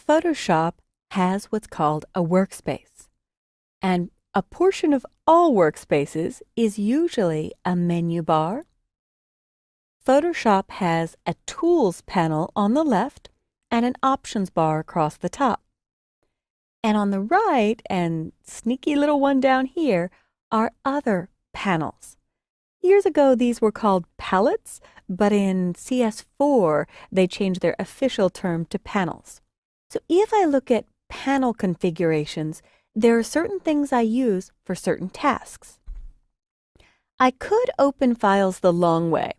Photoshop has what's called a workspace, and a portion of all workspaces is usually a menu bar. Photoshop has a Tools panel on the left and an Options bar across the top. And on the right, and sneaky little one down here, are other panels. Years ago, these were called palettes, but in CS4, they changed their official term to panels. So if I look at panel configurations, there are certain things I use for certain tasks. I could open files the long way.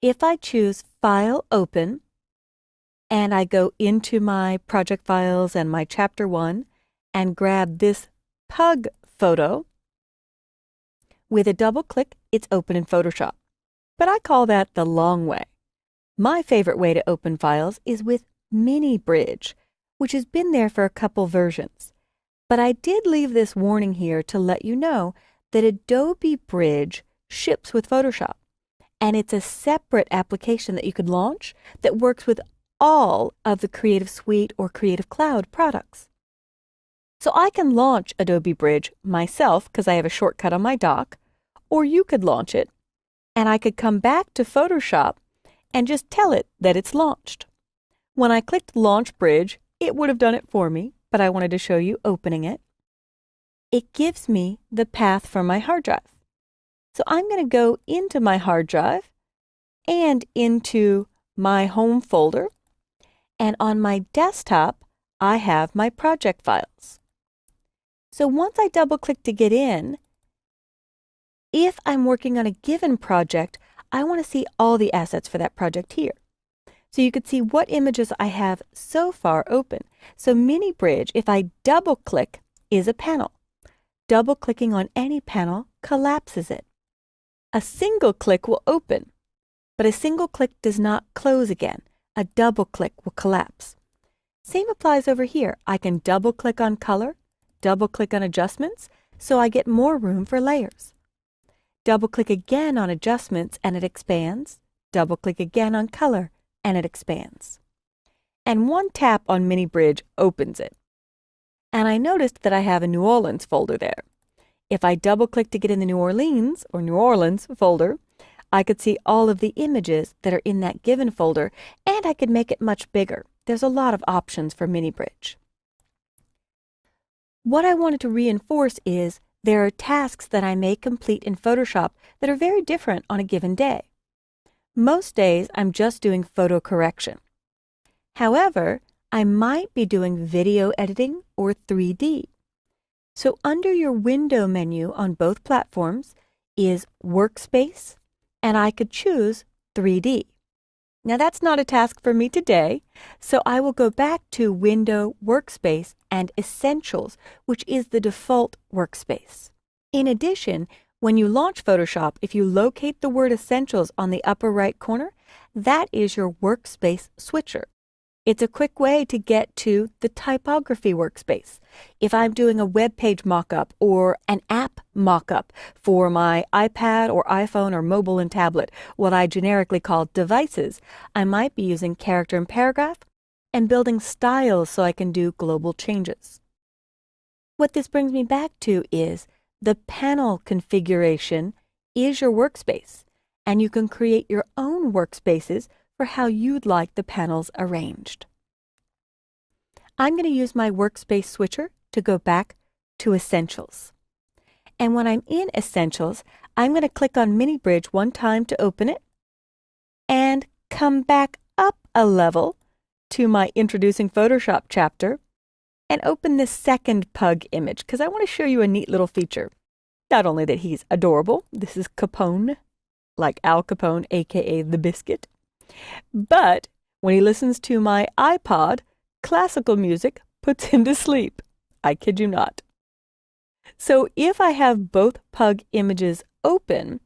If I choose File, Open, and I go into my project files and my Chapter 1 and grab this pug photo, with a double click, it's open in Photoshop. But I call that the long way. My favorite way to open files is with Mini Bridge, which has been there for a couple versions. But I did leave this warning here to let you know that Adobe Bridge ships with Photoshop, and it's a separate application that you could launch that works with all of the Creative Suite or Creative Cloud products. So I can launch Adobe Bridge myself because I have a shortcut on my dock, or you could launch it, and I could come back to Photoshop and just tell it that it's launched. When I clicked Launch Bridge, it would have done it for me, but I wanted to show you opening it. It gives me the path for my hard drive. So I'm going to go into my hard drive and into my home folder, and on my desktop, I have my project files. So once I double-click to get in, if I'm working on a given project, I want to see all the assets for that project here. So you could see what images I have so far open. So Mini Bridge, if I double-click, is a panel. Double-clicking on any panel collapses it. A single click will open, but a single click does not close again. A double click will collapse. Same applies over here. I can double-click on color, double-click on adjustments, so I get more room for layers. Double-click again on adjustments and it expands. Double-click again on color and it expands. And one tap on Mini Bridge opens it. And I noticed that I have a New Orleans folder there. If I double-click to get in the New Orleans folder, I could see all of the images that are in that given folder, and I could make it much bigger. There's a lot of options for Mini Bridge. What I wanted to reinforce is there are tasks that I may complete in Photoshop that are very different on a given day. Most days, I'm just doing photo correction. However, I might be doing video editing or 3D. So under your window menu on both platforms is Workspace, and I could choose 3D. Now that's not a task for me today, so I will go back to Window, Workspace, and Essentials, which is the default workspace. In addition, when you launch Photoshop, if you locate the word Essentials on the upper right corner, that is your workspace switcher. It's a quick way to get to the typography workspace. If I'm doing a web page mockup or an app mockup for my iPad or iPhone or mobile and tablet, what I generically call devices, I might be using character and paragraph and building styles so I can do global changes. What this brings me back to is the panel configuration is your workspace, and you can create your own workspaces for how you'd like the panels arranged. I'm going to use my workspace switcher to go back to Essentials. And when I'm in Essentials, I'm going to click on Mini Bridge one time to open it and come back up a level to my Introducing Photoshop chapter and open this second pug image because I want to show you a neat little feature. Not only that he's adorable, this is Capone, like Al Capone, aka the Biscuit, but when he listens to my iPod, classical music puts him to sleep. I kid you not. So if I have both pug images open,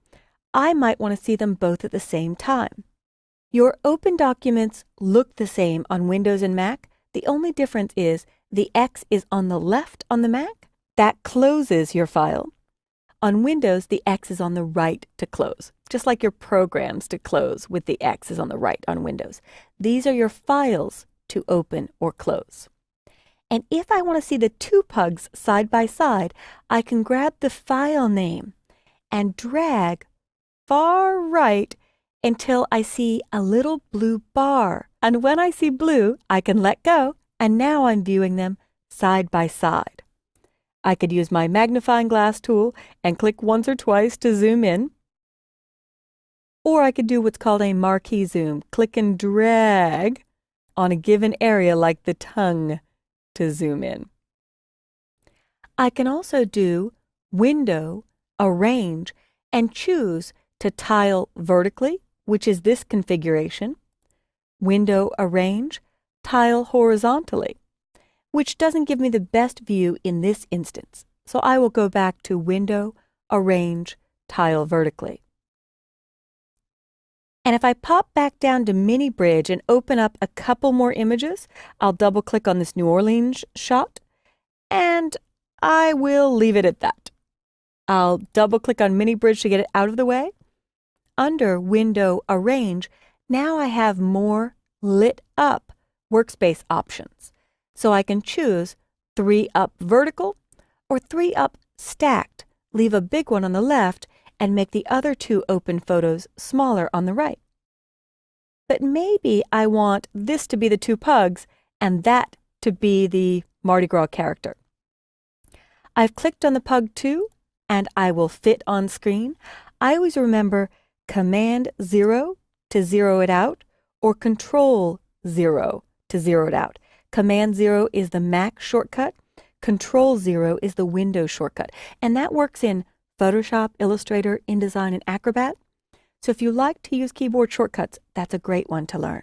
I might want to see them both at the same time. Your open documents look the same on Windows and Mac. The only difference is the X is on the left on the Mac. That closes your file. On Windows, the X is on the right to close, just like your programs to close with the X is on the right on Windows. These are your files to open or close. And if I want to see the two pugs side by side, I can grab the file name and drag far right until I see a little blue bar. And when I see blue, I can let go, and now I'm viewing them side by side. I could use my magnifying glass tool and click once or twice to zoom in. Or I could do what's called a marquee zoom, click and drag on a given area like the tongue to zoom in. I can also do Window, Arrange, and choose to tile vertically, which is this configuration, Window, Arrange, tile horizontally, which doesn't give me the best view in this instance. So I will go back to Window, Arrange, tile vertically. And if I pop back down to Mini Bridge and open up a couple more images, I'll double click on this New Orleans shot, and I will leave it at that. I'll double click on Mini Bridge to get it out of the way. Under Window, Arrange, now I have more lit up workspace options. So I can choose 3 up vertical or 3 up stacked, leave a big one on the left, and make the other 2 open photos smaller on the right. But maybe I want this to be the 2 pugs and that to be the Mardi Gras character. I've clicked on the pug 2 and I will fit on screen. I always remember Command 0 to zero it out or Control 0 to zero it out. Command 0 is the Mac shortcut. Control 0 is the Windows shortcut. And that works in Photoshop, Illustrator, InDesign, and Acrobat. So if you like to use keyboard shortcuts, that's a great one to learn.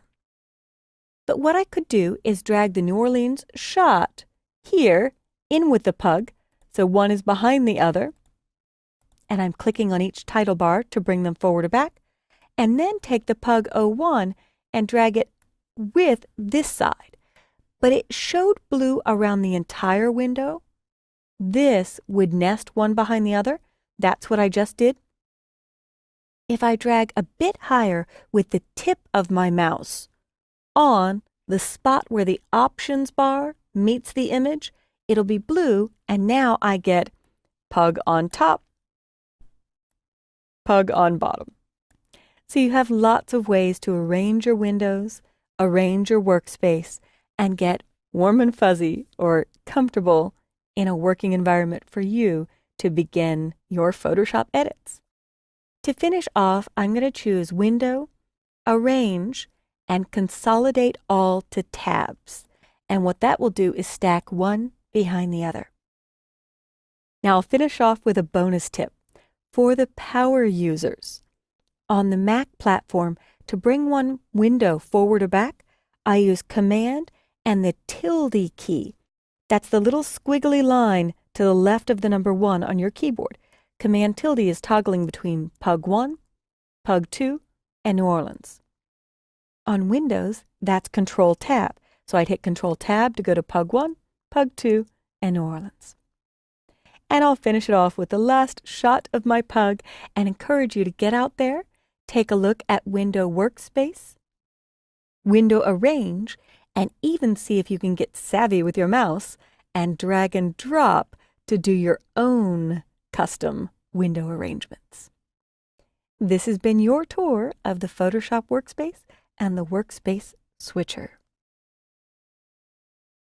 But what I could do is drag the New Orleans shot here in with the pug, so one is behind the other, and I'm clicking on each title bar to bring them forward or back, and then take the pug 01 and drag it with this side. But it showed blue around the entire window. This would nest one behind the other. That's what I just did. If I drag a bit higher with the tip of my mouse on the spot where the options bar meets the image, it'll be blue, and now I get pug on top, pug on bottom. So you have lots of ways to arrange your windows, arrange your workspace, and get warm and fuzzy or comfortable in a working environment for you to begin your Photoshop edits. To finish off, I'm going to choose Window, Arrange, and Consolidate All to Tabs. And what that will do is stack one behind the other. Now I'll finish off with a bonus tip for the power users. On the Mac platform, to bring one window forward or back, I use Command and the tilde key. That's the little squiggly line to the left of the number 1 on your keyboard. Command tilde is toggling between pug 1, pug 2, and New Orleans. On Windows, that's Control Tab. So I'd hit Control Tab to go to pug 1, pug 2, and New Orleans. And I'll finish it off with the last shot of my pug and encourage you to get out there, take a look at Window Workspace, Window Arrange, and even see if you can get savvy with your mouse and drag and drop to do your own custom window arrangements. This has been your tour of the Photoshop Workspace and the Workspace Switcher.